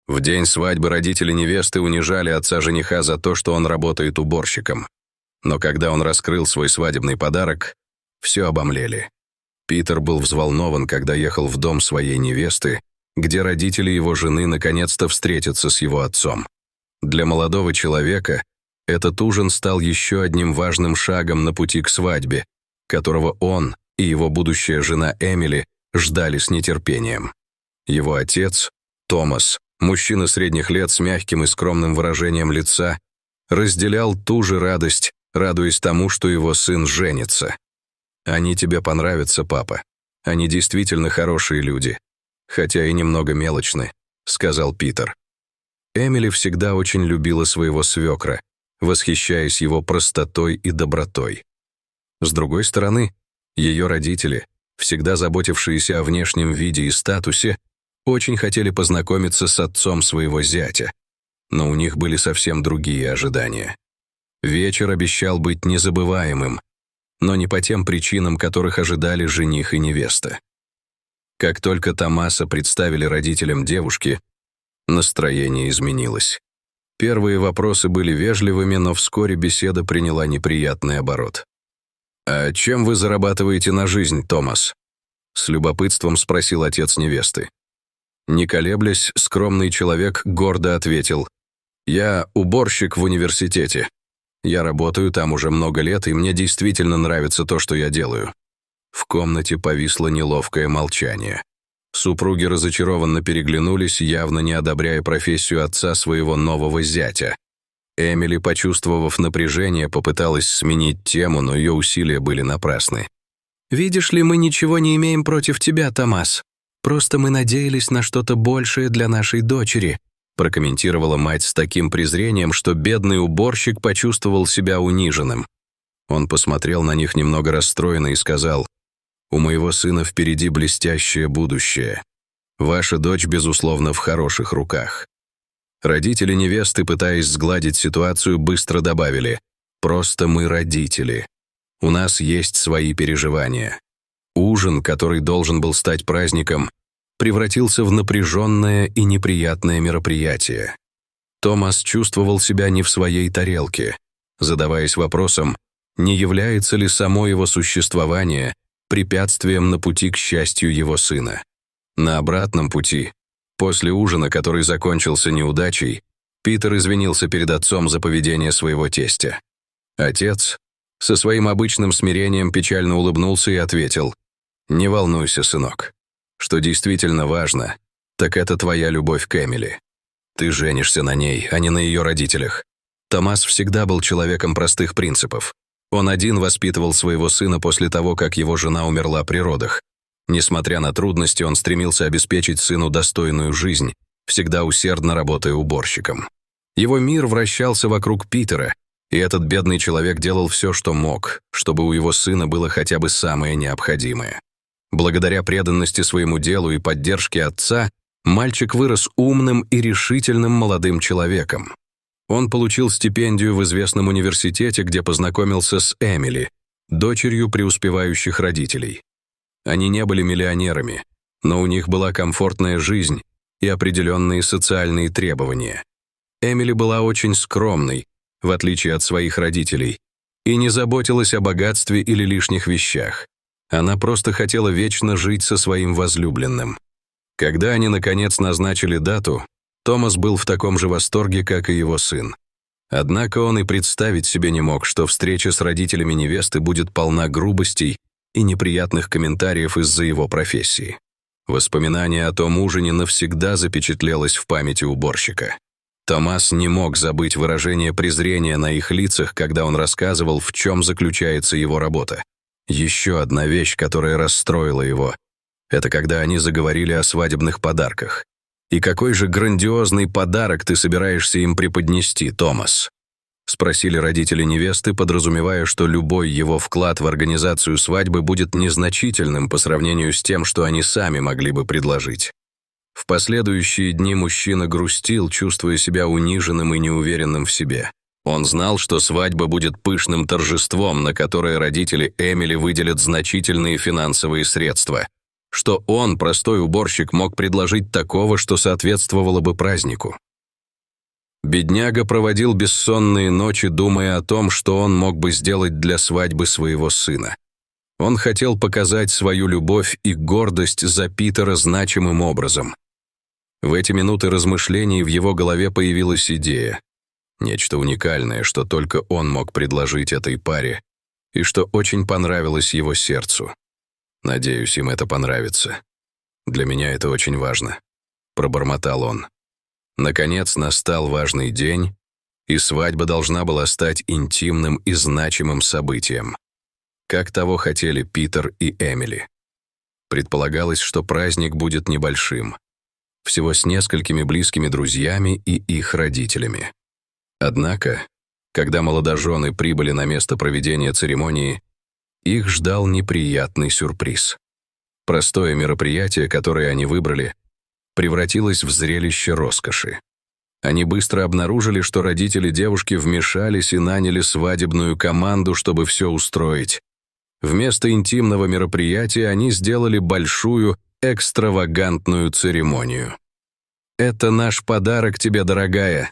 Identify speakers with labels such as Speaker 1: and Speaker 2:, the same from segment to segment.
Speaker 1: В день свадьбы родители невесты унижали отца жениха за то, что он работает уборщиком. Но когда он раскрыл свой свадебный подарок, все обомлели. Питер был взволнован, когда ехал в дом своей невесты, где родители его жены наконец-то встретятся с его отцом. Для молодого человека этот ужин стал еще одним важным шагом на пути к свадьбе, которого он и его будущая жена Эмили ждали с нетерпением. Его отец, Томас, мужчина средних лет с мягким и скромным выражением лица, разделял ту же радость, радуясь тому, что его сын женится. «Они тебе понравятся, папа. Они действительно хорошие люди, хотя и немного мелочны», — сказал Питер. Эмили всегда очень любила своего свекра, восхищаясь его простотой и добротой. С другой стороны, ее родители, всегда заботившиеся о внешнем виде и статусе, очень хотели познакомиться с отцом своего зятя, но у них были совсем другие ожидания. Вечер обещал быть незабываемым, но не по тем причинам, которых ожидали жених и невеста. Как только Томаса представили родителям девушки, настроение изменилось. Первые вопросы были вежливыми, но вскоре беседа приняла неприятный оборот. «А чем вы зарабатываете на жизнь, Томас?» — с любопытством спросил отец невесты. Не колеблясь, скромный человек гордо ответил: «Я уборщик в университете. Я работаю там уже много лет, и мне действительно нравится то, что я делаю». В комнате повисло неловкое молчание. Супруги разочарованно переглянулись, явно не одобряя профессию отца своего нового зятя. Эмили, почувствовав напряжение, попыталась сменить тему, но ее усилия были напрасны.
Speaker 2: «Видишь ли, мы ничего не имеем против тебя, Томас. Просто мы надеялись на что-то большее для нашей дочери», прокомментировала мать с таким презрением, что бедный уборщик почувствовал себя униженным. Он посмотрел на них немного расстроенно и сказал: «У моего сына впереди блестящее будущее. Ваша дочь, безусловно, в хороших руках». Родители невесты, пытаясь сгладить ситуацию, быстро добавили: «Просто мы родители. У нас есть свои переживания». Ужин, который должен был стать праздником, превратился в напряженное и неприятное мероприятие. Томас чувствовал себя не в своей тарелке, задаваясь вопросом, не является ли само его существование препятствием на пути к счастью его сына. На обратном пути, после ужина, который закончился неудачей, Питер извинился перед отцом за поведение своего тестя. Отец со своим обычным смирением печально улыбнулся и ответил: «Не волнуйся, сынок. Что действительно важно, так это твоя любовь к Эмили. Ты женишься на ней, а не на ее родителях». Томас всегда был человеком простых принципов. Он один воспитывал своего сына после того, как его жена умерла при родах. Несмотря на трудности, он стремился обеспечить сыну достойную жизнь, всегда усердно работая уборщиком. Его мир вращался вокруг Питера, и этот бедный человек делал все, что мог, чтобы у его сына было хотя бы самое необходимое. Благодаря преданности своему делу и поддержке отца, мальчик вырос умным и решительным молодым человеком. Он получил стипендию в известном университете, где познакомился с Эмили, дочерью преуспевающих родителей. Они не были миллионерами, но у них была комфортная жизнь и определенные социальные требования. Эмили была очень скромной, в отличие от своих родителей, и не заботилась о богатстве или лишних вещах. Она просто хотела вечно жить со своим возлюбленным. Когда они, наконец, назначили дату, Томас был в таком же восторге, как и его сын. Однако он и представить себе не мог, что встреча с родителями невесты будет полна грубостей и неприятных комментариев из-за его профессии. Воспоминание о том ужине навсегда запечатлелось в памяти уборщика. Томас не мог забыть выражение презрения на их лицах, когда он рассказывал, в чем заключается его работа. Еще одна вещь, которая расстроила его, это когда они заговорили о свадебных подарках. «И какой же грандиозный подарок ты собираешься им преподнести, Томас?» — спросили родители невесты, подразумевая, что любой его вклад в организацию свадьбы будет незначительным по сравнению с тем, что они сами могли бы предложить. В последующие дни мужчина грустил, чувствуя себя униженным и неуверенным в себе. Он знал, что свадьба будет пышным торжеством, на которое родители Эмили выделят значительные финансовые средства, что он, простой уборщик, мог предложить такого, что соответствовало бы празднику. Бедняга проводил бессонные ночи, думая о том, что он мог бы сделать для свадьбы своего сына. Он хотел показать свою любовь и гордость за Питера значимым образом. В эти минуты размышлений в его голове появилась идея. Нечто уникальное, что только он мог предложить этой паре, и что очень понравилось его сердцу. «Надеюсь, им это понравится. Для меня это очень важно», — пробормотал он. Наконец настал важный день, и свадьба должна была стать интимным и значимым событием, как того хотели Питер и Эмили. Предполагалось, что праздник будет небольшим, всего с несколькими близкими друзьями и их родителями. Однако, когда молодожены прибыли на место проведения церемонии, их ждал неприятный сюрприз. Простое мероприятие, которое они выбрали, превратилось в зрелище роскоши. Они быстро обнаружили, что родители девушки вмешались и наняли свадебную команду, чтобы все устроить. Вместо интимного мероприятия они сделали большую, экстравагантную церемонию. «Это наш подарок тебе, дорогая.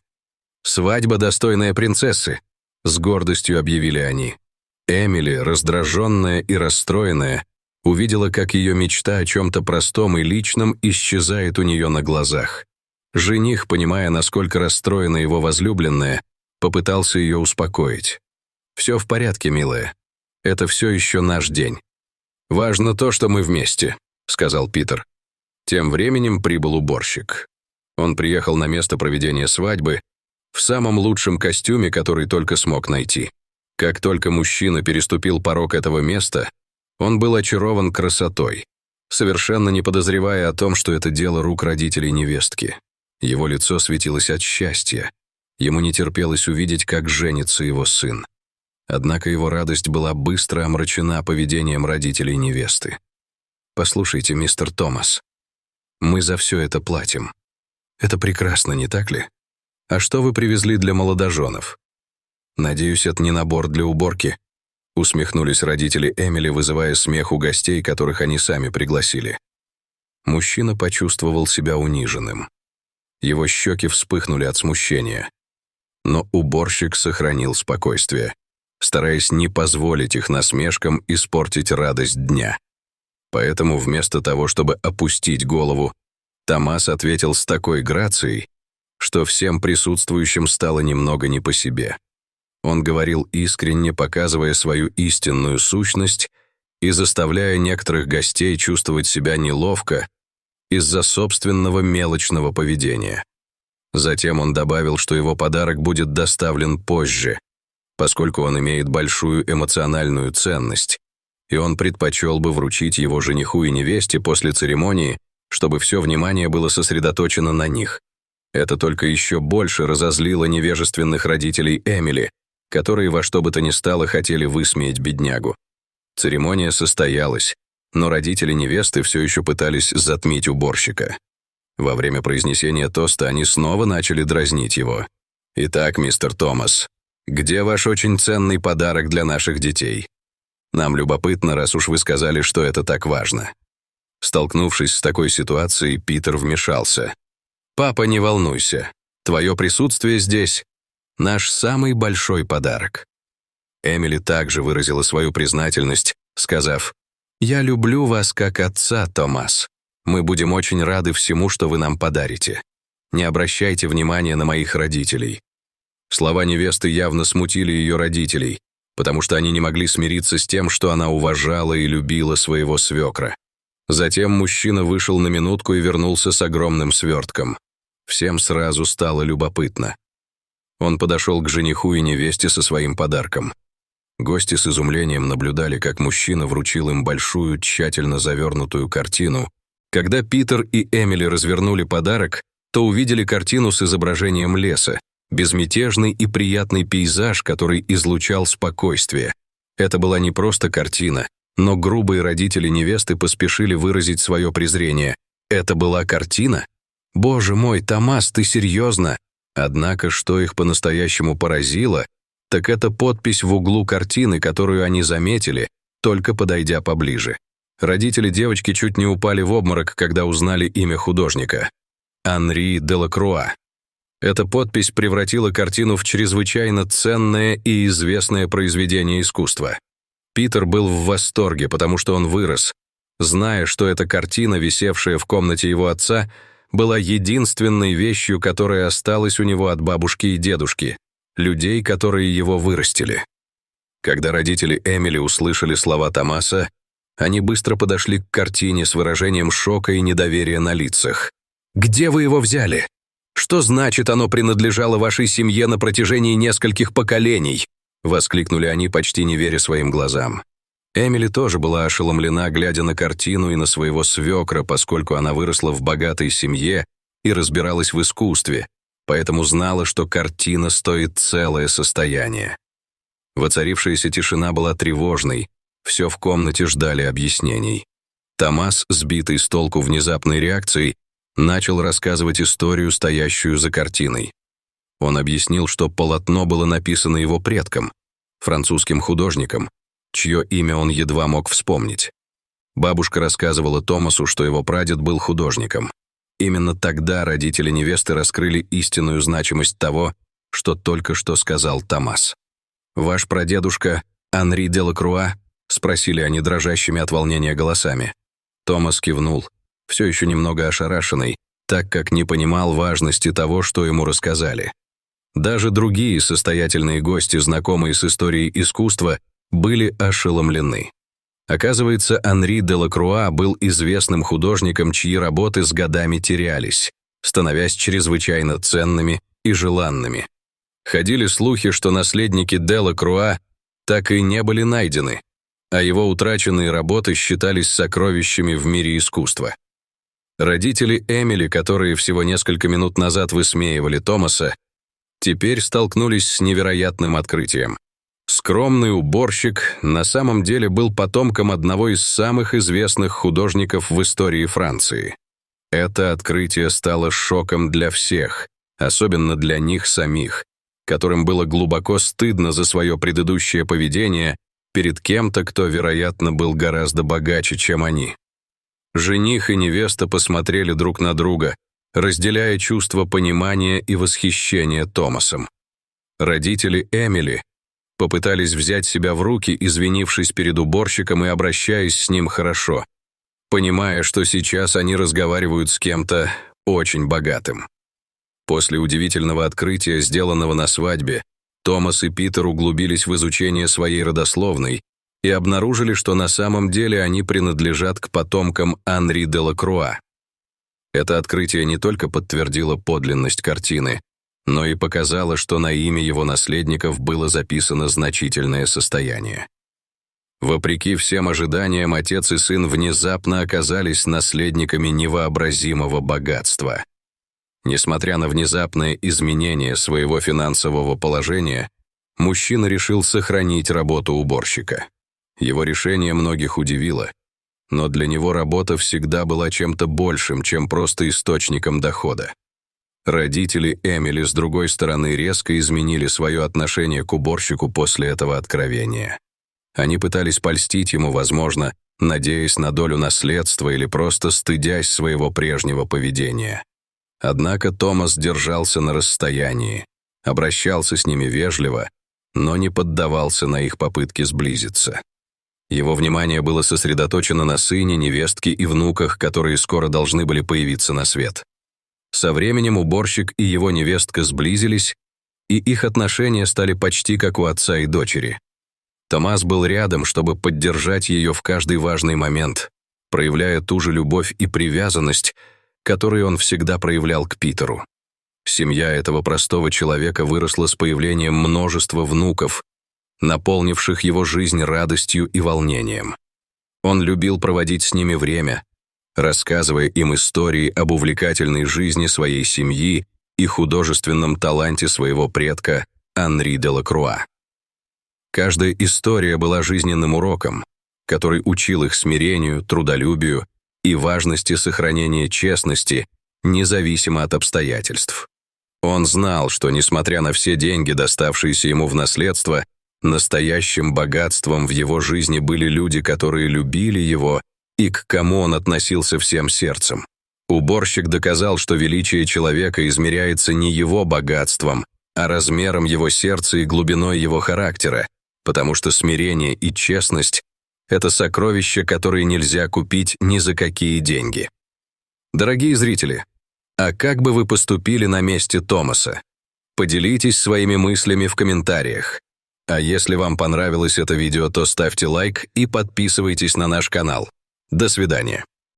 Speaker 2: Свадьба, достойная принцессы», — с гордостью объявили они. Эмили, раздраженная и расстроенная, увидела, как ее мечта о чем-то простом и личном исчезает у нее на глазах. Жених, понимая, насколько расстроена его возлюбленная, попытался ее успокоить. «Все в порядке, милая. Это все еще наш день. Важно то, что мы вместе», — сказал Питер. Тем временем прибыл уборщик. Он приехал на место проведения свадьбы в самом лучшем костюме, который только смог найти. Как только мужчина переступил порог этого места, он был очарован красотой, совершенно не подозревая о том, что это дело рук родителей невестки. Его лицо светилось от счастья. Ему не терпелось увидеть, как женится его сын. Однако его радость была быстро омрачена поведением родителей невесты. «Послушайте, мистер Томас, мы за все это платим. Это прекрасно, не так ли? А что вы привезли для молодоженов? Надеюсь, это не набор для уборки?» Усмехнулись родители Эмили, вызывая смех у гостей, которых они сами пригласили. Мужчина почувствовал себя униженным. Его щеки вспыхнули от смущения. Но уборщик сохранил спокойствие, стараясь не позволить их насмешкам испортить радость дня. Поэтому вместо того, чтобы опустить голову, Томас ответил с такой грацией, что всем присутствующим стало немного не по себе. Он говорил искренне, показывая свою истинную сущность и заставляя некоторых гостей чувствовать себя неловко из-за собственного мелочного поведения. Затем он добавил, что его подарок будет доставлен позже, поскольку он имеет большую эмоциональную ценность, и он предпочел бы вручить его жениху и невесте после церемонии, чтобы все внимание было сосредоточено на них. Это только еще больше разозлило невежественных родителей Эмили, которые во что бы то ни стало хотели высмеять беднягу. Церемония состоялась, но родители невесты все еще пытались затмить уборщика. Во время произнесения тоста они снова начали дразнить его. «Итак, мистер Томас, где ваш очень ценный подарок для наших детей? Нам любопытно, раз уж вы сказали, что это так важно». Столкнувшись с такой ситуацией, Питер вмешался. «Папа, не волнуйся. Твое присутствие здесь — наш самый большой подарок». Эмили также выразила свою признательность, сказав: «Я люблю вас как отца, Томас. Мы будем очень рады всему, что вы нам подарите. Не обращайте внимания на моих родителей». Слова невесты явно смутили ее родителей, потому что они не могли смириться с тем, что она уважала и любила своего свекра. Затем мужчина вышел на минутку и вернулся с огромным свертком. Всем сразу стало любопытно. Он подошел к жениху и невесте со своим подарком. Гости с изумлением наблюдали, как мужчина вручил им большую, тщательно завернутую картину. Когда Питер и Эмили развернули подарок, то увидели картину с изображением леса, безмятежный и приятный пейзаж, который излучал спокойствие. Это была не просто картина, но грубые родители невесты поспешили выразить свое презрение. Это была картина? Боже мой, Томас, ты серьезно? Однако, что их по-настоящему поразило, так это подпись в углу картины, которую они заметили, только подойдя поближе. Родители девочки чуть не упали в обморок, когда узнали имя художника – Анри Делакруа. Эта подпись превратила картину в чрезвычайно ценное и известное произведение искусства. Питер был в восторге, потому что он вырос, зная, что эта картина, висевшая в комнате его отца, была единственной вещью, которая осталась у него от бабушки и дедушки, людей, которые его вырастили. Когда родители Эмили услышали слова Томаса, они быстро подошли к картине с выражением шока и недоверия на лицах. «Где вы его взяли? Что значит, оно принадлежало вашей семье на протяжении нескольких поколений?» — воскликнули они, почти не веря своим глазам. Эмили тоже была ошеломлена, глядя на картину и на своего свекра, поскольку она выросла в богатой семье и разбиралась в искусстве, поэтому знала, что картина стоит целое состояние. Воцарившаяся тишина была тревожной, все в комнате ждали объяснений. Томас, сбитый с толку внезапной реакцией, начал рассказывать историю, стоящую за картиной. Он объяснил, что полотно было написано его предком, французским художником, чье имя он едва мог вспомнить. Бабушка рассказывала Томасу, что его прадед был художником. Именно тогда родители невесты раскрыли истинную значимость того, что только что сказал Томас. «Ваш прадедушка Анри Делакруа?» — спросили они дрожащими от волнения голосами. Томас кивнул, все еще немного ошарашенный, так как не понимал важности того, что ему рассказали. Даже другие состоятельные гости, знакомые с историей искусства, были ошеломлены. Оказывается, Анри Делакруа был известным художником, чьи работы с годами терялись, становясь чрезвычайно ценными и желанными. Ходили слухи, что наследники Делакруа так и не были найдены, а его утраченные работы считались сокровищами в мире искусства. Родители Эмили, которые всего несколько минут назад высмеивали Томаса, теперь столкнулись с невероятным открытием. Скромный уборщик на самом деле был потомком одного из самых известных художников в истории Франции. Это открытие стало шоком для всех, особенно для них самих, которым было глубоко стыдно за свое предыдущее поведение перед кем-то, кто, вероятно, был гораздо богаче, чем они. Жених и невеста посмотрели друг на друга, разделяя чувство понимания и восхищения Томасом. Родители Эмили попытались взять себя в руки, извинившись перед уборщиком и обращаясь с ним хорошо, понимая, что сейчас они разговаривают с кем-то очень богатым. После удивительного открытия, сделанного на свадьбе, Томас и Питер углубились в изучение своей родословной и обнаружили, что на самом деле они принадлежат к потомкам Анри Делакруа. Это открытие не только подтвердило подлинность картины, но и показало, что на имя его наследников было записано значительное состояние. Вопреки всем ожиданиям, отец и сын внезапно оказались наследниками невообразимого богатства. Несмотря на внезапное изменение своего финансового положения, мужчина решил сохранить работу уборщика. Его решение многих удивило, но для него работа всегда была чем-то большим, чем просто источником дохода. Родители Эмили, с другой стороны, резко изменили свое отношение к уборщику после этого откровения. Они пытались польстить ему, возможно, надеясь на долю наследства или просто стыдясь своего прежнего поведения. Однако Томас держался на расстоянии, обращался с ними вежливо, но не поддавался на их попытки сблизиться. Его внимание было сосредоточено на сыне, невестке и внуках, которые скоро должны были появиться на свет. Со временем уборщик и его невестка сблизились, и их отношения стали почти как у отца и дочери. Томас был рядом, чтобы поддержать ее в каждый важный момент, проявляя ту же любовь и привязанность, которую он всегда проявлял к Питеру. Семья этого простого человека выросла с появлением множества внуков, наполнивших его жизнь радостью и волнением. Он любил проводить с ними время, рассказывая им истории об увлекательной жизни своей семьи и художественном таланте своего предка Анри Делакруа. Каждая история была жизненным уроком, который учил их смирению, трудолюбию и важности сохранения честности, независимо от обстоятельств. Он знал, что, несмотря на все деньги, доставшиеся ему в наследство, настоящим богатством в его жизни были люди, которые любили его и к кому он относился всем сердцем. Уборщик доказал, что величие человека измеряется не его богатством, а размером его сердца и глубиной его характера, потому что смирение и честность — это сокровища, которые нельзя купить ни за какие деньги. Дорогие зрители, а как бы вы поступили на месте Томаса? Поделитесь своими мыслями в комментариях. А если вам понравилось это видео, то ставьте лайк и подписывайтесь на наш канал. До свидания.